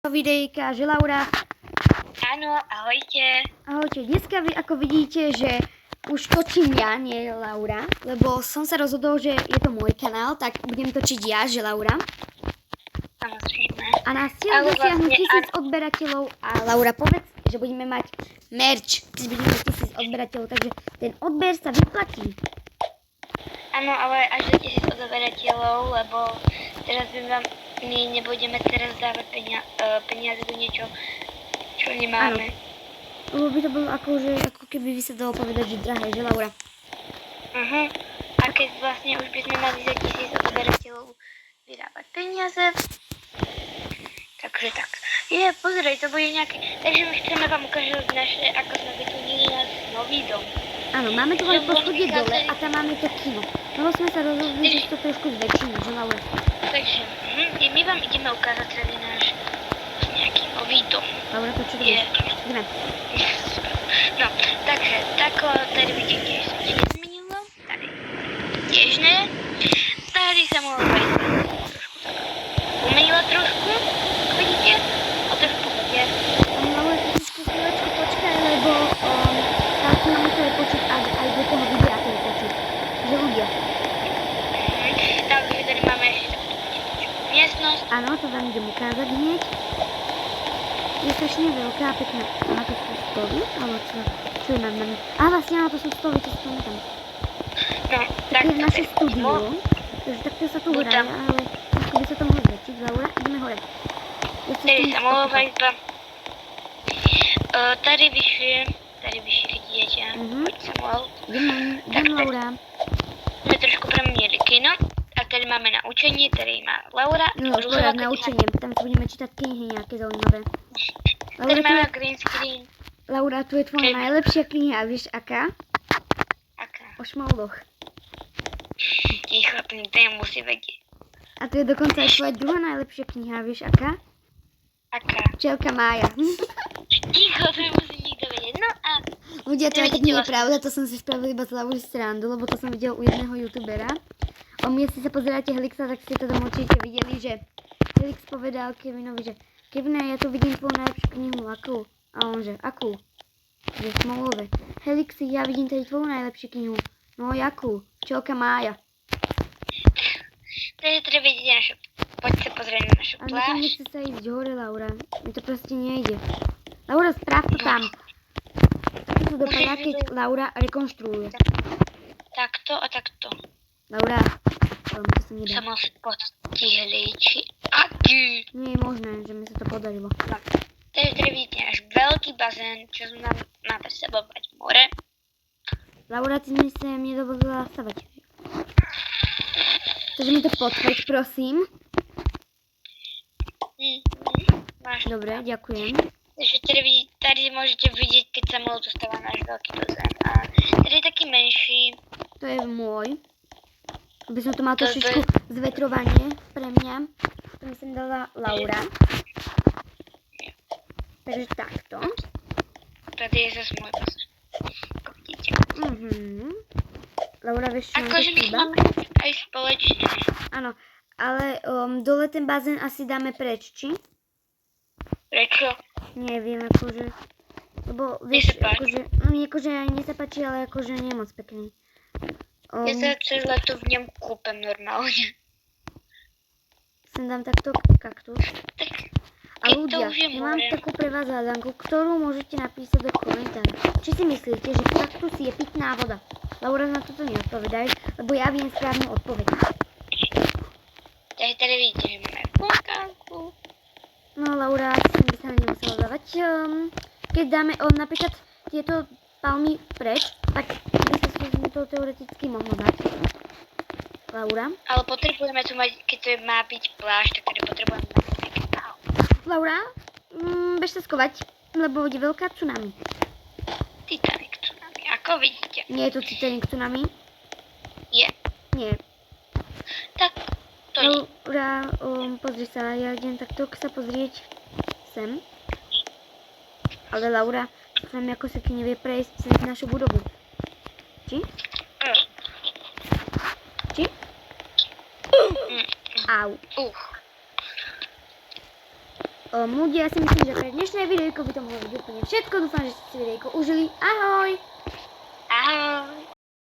Videjka, že Laura. Áno, ahojte. Ahojte, dneska vy ako vidíte, že už točím ja, nie Laura, lebo som sa rozhodol, že je to môj kanál, tak budem točiť ja, že Laura. Samozrejme. A nás cieľ dosiahnuť 1000 odberateľov a Laura, povedz, že budeme mať merch, keď budeme mať 1000 odberateľov, takže ten odber sa vyplatí. Áno, ale až do 1000 odberateľov, lebo teraz my nebudeme teraz dávať peniaze do niečo, čo nemáme. Lebo by to bolo ako keby by sa dalo povedať, že drahé, že Laura. A keď vlastne už by sme mali za 1000 odberateľov vydávať peniaze, takže tak. Pozrieť, to bude nejaké. Takže my chceme vám ukázať naše, ako sme vytunili náš nový dom. Áno, máme tu len poschodie dole a tam máme to kino. No sme sa rozhodli, že to trošku zväčšíme, že Laura. Takže my vám ideme ukázať celý náš nejaký nový dom. Laura, to čo robíš? Ideme. No, takže tako, tady vidíte, tiež som si nezmenila. Tady tiež ne. Tady sa mohla trošku umenila trošku, ako vidíte. A trošku bude. Laura, trošku chvíľočku počkaj, lebo tak máme to je počuť aj do toho videa to je počuť. Že ľudia. Takže tady máme ešte miestnosť. Áno, to vám idem ukázať hneď. Je strašne veľká a pekná. A na to sú stoly, ale čo je mám na mňa? Á, vlastne áno, to sú stoly, čo sú tam. No, tak je naše studio. Takže takto sa tu hraje, ale ako by sa to mohlo zväčšiť. Laura, ideme hore. Tady sa mohla iba. Tady vyššie, vidíte. Poď sa mohol. Idem Laura. My trošku premenili kino. A tady máme na učenie, tady má Laura. No, Laura, na učenie. Tam si budeme čítať knihy nejaké zaujímavé. Tady máme green screen. Laura, tu je tvoja najlepšia kniha, vieš aká? Aká? O šmoldoch. Ticho, ten musí vedieť. A tu je dokonca aj tvoja druhá najlepšia kniha, vieš aká? Aká? Včelka Mája. Ticho, to musí nikto vedieť. No a... Ľudia, to aj tak nie je pravda, to som si spravil iba z Laury srandu, lebo to som videl u jedného youtubera. O mne, si sa pozeráte Helixa, tak ste to tam určite videli, že Helix povedal Kevinovi, že Kevine, ja tu vidím tvoju najlepšiu knihu, akú? A on že, akú? Že Smolové. Helixi, ja vidím tady tvoju najlepšiu knihu. No, jakú? Včelka Mája. Takže treba vidieť našu... Poď sa pozrieť na našu pláž. Ale mi nechce sa ísť hore, Laura. Mi to proste nejde. Laura, správ to tam. Takto sú dopadá, keď Laura rekonštruuje. Takto a takto. Laura, to sa nedá. Samo si postihli, či... A ty! Nie je možné, že mi sa to podarilo. No. Takže tady vidíte náš veľký bazén, čo nám má pre sebou mať more. Laura, ty mi sa nedovolila stavať. Takže mi to potvrď, prosím. Máš. Dobre, ďakujem. Takže tady môžete vidieť, keď sa molo dostáva náš veľký bazén. A tady je taký menší. To je môj. Aby som to mal trošičku zvetrovanie pre mňa. To mi sem dala Laura. Takže takto. Tady je zase môj bazén. Ako vidíte. Laura, vieš, čo akože my máme aj spoločne. Áno, ale dole ten bazén asi dáme preč, či? Prečo? Neviem, akože... Lebo, vieš, akože aj mne sa páči, ale akože nie je moc pekný. Ja sa cez leto v ňom kúpem normálne. Sem dám takto kaktus. A ľudia, ja mám takú pre vás hádanku, ktorú môžete napísať do komentára. Či si myslíte, že kaktus je pitná voda? Laura, na toto neodpovedaj, lebo ja viem správnu odpoveď. Takže tady vidíte, že máme fontánku. No, Laura, sem by sa nemusela dávať. Keď dáme napríklad tieto palmy preč, tak by sa to teoreticky mohlo dať. Laura? Ale potrebujeme tu mať, keď to má byť pláž, tak tady potrebujeme mať nejaké palmy. Laura, bež sa skovať, lebo bude veľká tsunami. Titanic tsunami, ako vidíte. Nie je to Titanic tsunami? Je. Nie. Tak, to je. Laura, pozri sa, ja idem takto sa pozrieť sem. Ale Laura, sa mi ako sa ti nevie prejsť cez našu budovu. Či? Či? Au. Moody. Ja si myslím, že pre dnešné videjko by to mohlo byť úplne všetko. Dúfam, že ste si videjko užili. Ahoj!